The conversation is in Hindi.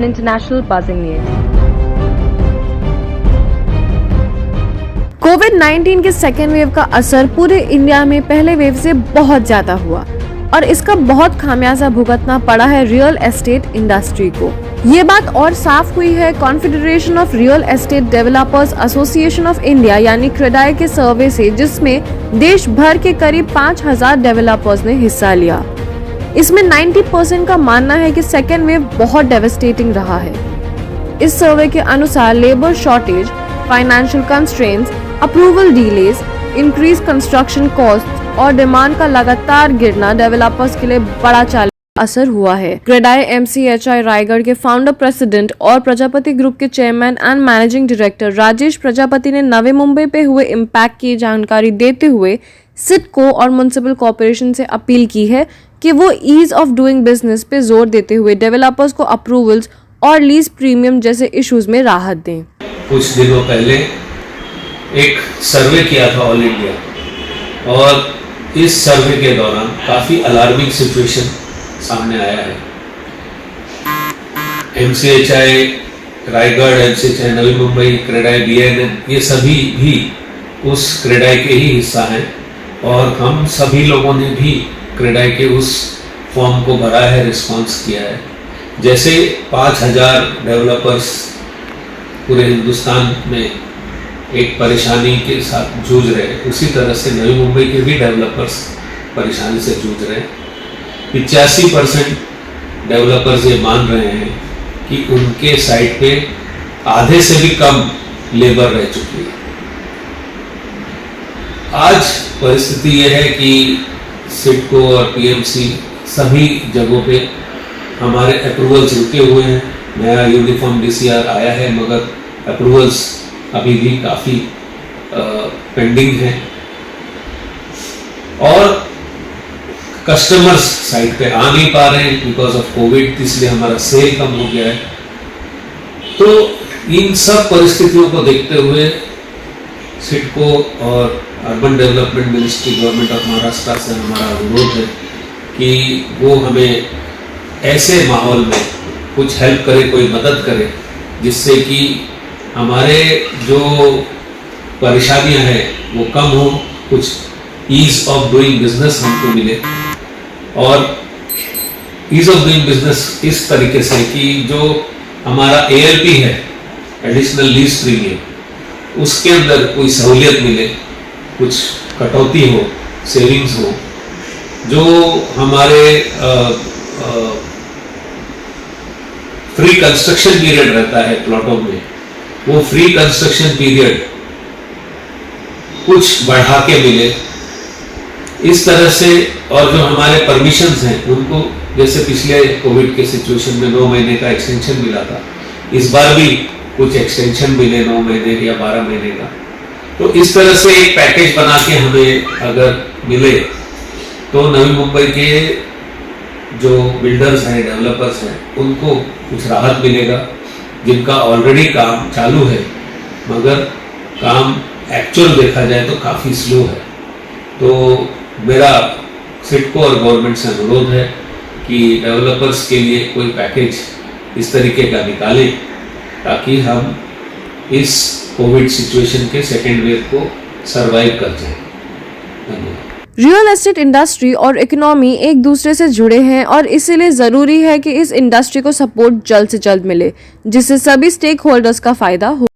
international buzzing news. कोविड-19 के सेकेंड वेव का असर पूरे इंडिया में पहले वेव से बहुत ज्यादा हुआ और इसका बहुत खामियाजा भुगतना पड़ा है रियल एस्टेट इंडस्ट्री को। ये बात और साफ हुई है confederation of real estate developers association of India यानी क्रेडाई के सर्वे से, जिसमें देश भर के करीब 5000 डेवलपर्स ने हिस्सा लिया। इसमें 90% का मानना है कि सेकेंड वेव बहुत डेवास्टेटिंग रहा है। इस सर्वे के अनुसार labour shortage, financial constraints, approval delays, increase construction cost और डिमांड का लगातार गिरना डेवलपर्स के लिए बड़ा चैलेंज असर हुआ है। क्रेडाई एमसीएचआई रायगढ़ के फाउंडर प्रेसिडेंट और प्रजापति ग्रुप के chairman and managing director Rajesh Prajapati ने नवी मुंबई पे हुए इम्पैक्ट की जानकारी देते हुए सिडको और म्युनिसिपल कॉर्पोरेशन से अपील की है कि वो ईज ऑफ डूइंग बिजनेस पे जोर देते हुए डेवलपर्स को अप्रूवल्स और लीज प्रीमियम जैसे इश्यूज में राहत दें। कुछ दिनों पहले एक सर्वे किया था ऑल इंडिया और इस सर्वे के दौरान काफ़ी अलार्मिंग सिचुएशन सामने आया है। एमसीएचआई रायगढ़, एमसीएचआई नवी मुंबई, क्रेडाई बीएनएन, ये सभी भी उस क्रेडाई के ही हिस्सा हैं और हम सभी लोगों ने भी क्रेडाई के उस फॉर्म को भरा है, रिस्पॉन्स किया है। जैसे 5000 डेवलपर्स पूरे हिंदुस्तान में एक परेशानी के साथ जूझ रहे हैं, उसी तरह से नवी मुंबई के भी डेवलपर्स परेशानी से जूझ रहे हैं। 85% डेवलपर्स ये मान रहे हैं कि उनके साइट पे आधे से भी कम लेबर रह चुकी है। आज परिस्थिति ये है कि सिडको और पीएमसी सभी जगहों पे हमारे अप्रूवल्स रुके हुए हैं। नया यूनिफॉर्म डीसीआर आया है मगर अप्रूवल्स अभी भी काफ़ी पेंडिंग हैं और कस्टमर्स साइट पे आ नहीं पा रहे हैं बिकॉज ऑफ कोविड, इसलिए हमारा सेल कम हो गया है। तो इन सब परिस्थितियों को देखते हुए सिडको और urban development ministry government of Maharashtra से हमारा अनुरोध है कि वो हमें ऐसे माहौल में कुछ हेल्प करे, कोई मदद करे, जिससे कि हमारे जो परेशानियां हैं वो कम हो, कुछ ईज ऑफ डूइंग बिजनेस हमको मिले। और ईज ऑफ डूइंग बिजनेस इस तरीके से कि जो हमारा एएलपी है, एडिशनल लीज प्रीमियम, उसके अंदर कोई सहूलियत मिले, कुछ कटौती हो, सेविंग्स हो। जो हमारे फ्री कंस्ट्रक्शन पीरियड रहता है प्लॉटों में, वो फ्री कंस्ट्रक्शन पीरियड कुछ बढ़ा के मिले इस तरह से। और जो हमारे परमिशंस हैं उनको, जैसे पिछले कोविड के सिचुएशन में 9 महीने का एक्सटेंशन मिला था, इस बार भी कुछ एक्सटेंशन मिले 9 महीने या 12 महीने का। तो इस तरह से एक पैकेज बना के हमें अगर मिले तो नवी मुंबई के जो बिल्डर्स हैं, डेवलपर्स हैं, उनको कुछ राहत मिलेगा। जिनका ऑलरेडी काम चालू है मगर काम एक्चुअल देखा जाए तो काफ़ी स्लो है। तो मेरा सिडको और गवर्नमेंट से अनुरोध है कि डेवलपर्स के लिए कोई पैकेज इस तरीके का निकालें ताकि हम इस कोविड सिचुएशन के सेकेंड वेव को सरवाइव कर जाएं। धन्यवाद। रियल एस्टेट इंडस्ट्री और इकोनॉमी एक दूसरे से जुड़े हैं और इसीलिए जरूरी है कि इस इंडस्ट्री को सपोर्ट जल्द से जल्द मिले, जिससे सभी स्टेक होल्डर्स का फायदा हो।